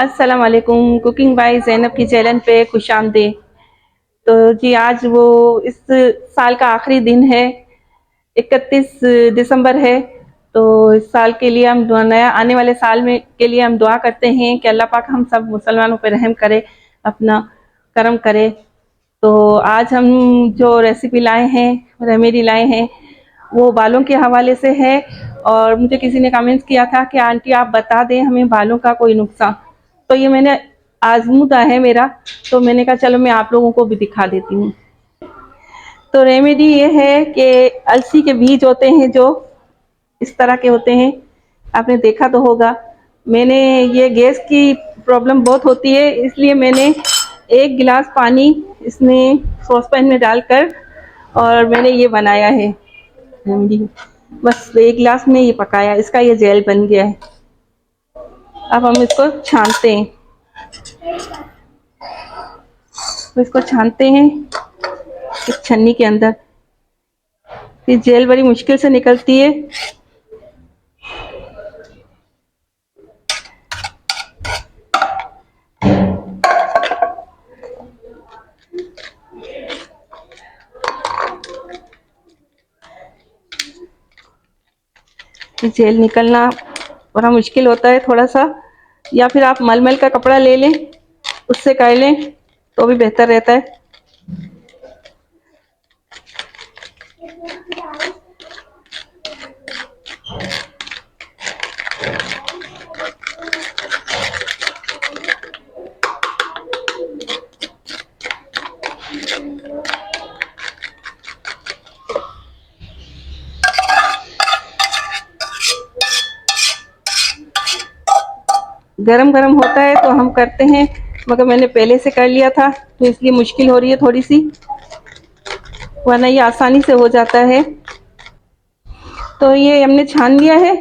अस्सलाम वालेकुम। Cooking by Zainab की चैनल पे खुशामदीद। तो जी आज वो इस साल का आखिरी दिन है, 31 दिसंबर है। तो इस साल के लिए हम नया आने वाले साल में के लिए हम दुआ करते हैं कि अल्लाह पाक हम सब मुसलमानों पर रहम करे, अपना करम करे। तो आज हम जो रेसिपी लाए हैं, रेमेडी लाए हैं, वो बालों के हवाले से है। और मुझे किसी ने कमेंट्स किया था कि आंटी आप बता दें हमें बालों का कोई नुकसान। तो ये मैंने आजमूदा है मेरा, तो मैंने कहा चलो मैं आप लोगों को भी दिखा देती हूँ। तो रेमेडी ये है कि अलसी के बीज होते हैं जो इस तरह के होते हैं, आपने देखा तो होगा। मैंने ये गैस की प्रॉब्लम बहुत होती है, इसलिए मैंने 1 गिलास पानी इसमें सॉसपैन में डालकर और मैंने ये बनाया है रेमेडी। बस 1 गिलास में ये पकाया, इसका ये जेल बन गया है। अब हम इसको छानते हैं। तो इसको छानते हैं इस छन्नी के अंदर। ये जेल बड़ी मुश्किल से निकलती है। ये जेल निकलना बड़ा मुश्किल होता है थोड़ा सा, या फिर आप मलमल का कपड़ा ले लें, उससे कर लें तो भी बेहतर रहता है। गरम गरम होता है तो हम करते हैं, मगर मैंने पहले से कर लिया था तो इसलिए मुश्किल हो रही है थोड़ी सी, वरना ये आसानी से हो जाता है। तो ये हमने छान लिया है,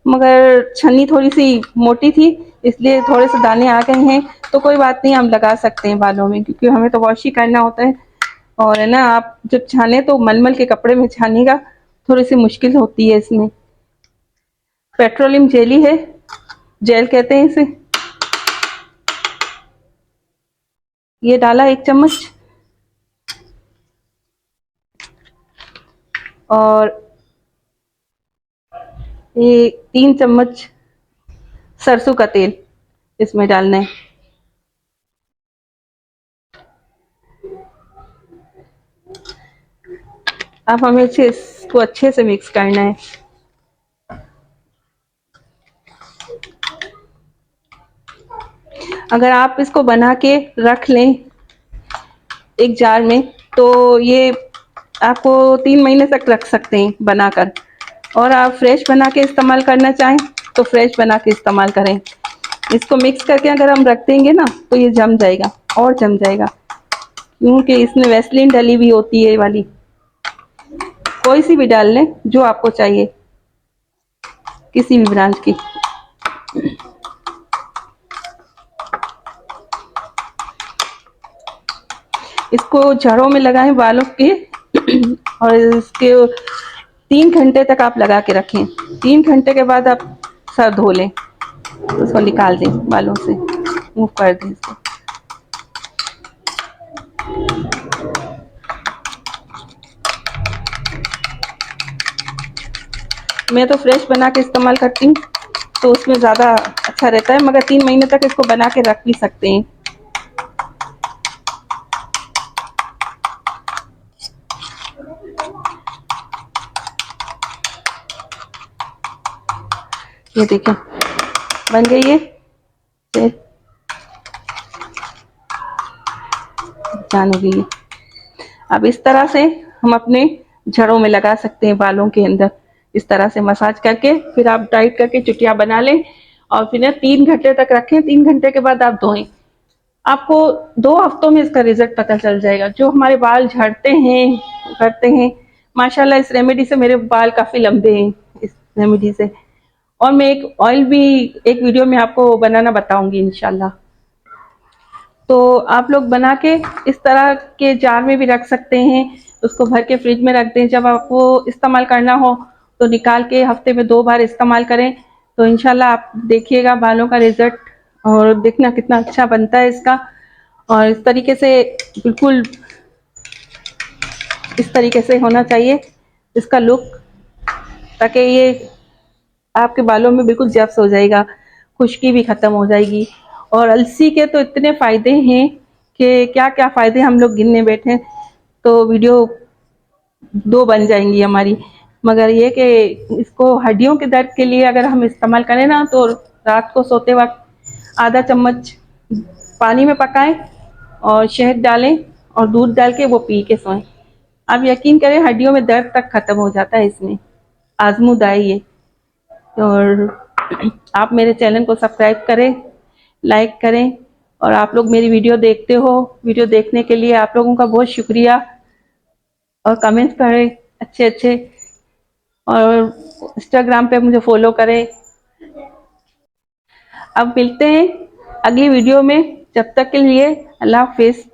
मगर छन्नी थोड़ी सी मोटी थी इसलिए थोड़े से दाने आ गए हैं। तो कोई बात नहीं, हम लगा सकते हैं बालों में, क्योंकि हमें तो वॉश ही करना होता है। और है ना, आप जब छाने तो मलमल के कपड़े में छानिएगा, थोड़ी सी मुश्किल होती है इसमें। पेट्रोलियम जेली है, जेल कहते हैं इसे। ये डाला 1 चम्मच, और ये 3 चम्मच सरसों का तेल इसमें डालना है। अब हमें इसको अच्छे से मिक्स करना है। अगर आप इसको बना के रख लें एक जार में, तो ये आपको 3 महीने तक रख सकते हैं बनाकर। और आप फ्रेश बना के इस्तेमाल करना चाहें तो फ्रेश बना के इस्तेमाल करें। इसको मिक्स करके अगर हम रख देंगे ना तो ये जम जाएगा और जम जाएगा, क्योंकि इसमें वैसलीन डली हुई होती है वाली। कोई सी भी डाल लें जो आपको चाहिए, किसी भी ब्रांड की। इसको जड़ों में लगाएं बालों के और इसके 3 घंटे तक आप लगा के रखें। 3 घंटे के बाद आप सर धो लें, उसको निकाल दें बालों से, मूव कर दें इसको। मैं तो फ्रेश बना के इस्तेमाल करती हूँ, तो उसमें ज़्यादा अच्छा रहता है, मगर 3 महीने तक इसको बना के रख भी सकते हैं। ये देखें बन गई है, जान हो गई है। अब इस तरह से हम अपने जड़ों में लगा सकते हैं, बालों के अंदर इस तरह से मसाज करके, फिर आप टाइट करके चुटिया बना लें और फिर ना 3 घंटे तक रखें। 3 घंटे के बाद आप धोएं। आपको 2 हफ्तों में इसका रिजल्ट पता चल जाएगा। जो हमारे बाल झड़ते हैं करते हैं, माशाल्लाह इस रेमेडी से मेरे बाल काफी लंबे हैं इस रेमेडी से। और मैं एक ऑयल भी एक वीडियो में आपको बनाना बताऊंगी इंशाल्लाह। तो आप लोग बना के इस तरह के जार में भी रख सकते हैं, उसको भर के फ्रिज में रख दें। जब आपको इस्तेमाल करना हो तो निकाल के हफ्ते में 2 बार इस्तेमाल करें, तो इंशाल्लाह आप देखिएगा बालों का रिजल्ट और देखना कितना अच्छा बनता है इसका। और इस तरीके से बिल्कुल इस तरीके से होना चाहिए इसका लुक, ताकि ये आपके बालों में बिल्कुल जब्स हो जाएगा, खुश्की भी खत्म हो जाएगी। और अलसी के तो इतने फायदे हैं कि क्या क्या फायदे हम लोग गिनने बैठे तो वीडियो दो बन जाएंगी हमारी। मगर ये कि इसको हड्डियों के दर्द के लिए अगर हम इस्तेमाल करें ना, तो रात को सोते वक्त आधा चम्मच पानी में पकाएं और शहद डालें और दूध डाल के वो पी के सोएं। आप यकीन करें, हड्डियों में दर्द तक खत्म हो जाता है इसमें। आजमूदा है ये। और आप मेरे चैनल को सब्सक्राइब करें, लाइक करें। और आप लोग मेरी वीडियो देखते हो, वीडियो देखने के लिए आप लोगों का बहुत शुक्रिया। और कमेंट्स करें अच्छे अच्छे, और इंस्टाग्राम पे मुझे फॉलो करें। अब मिलते हैं अगली वीडियो में, जब तक के लिए अल्लाह हाफिज।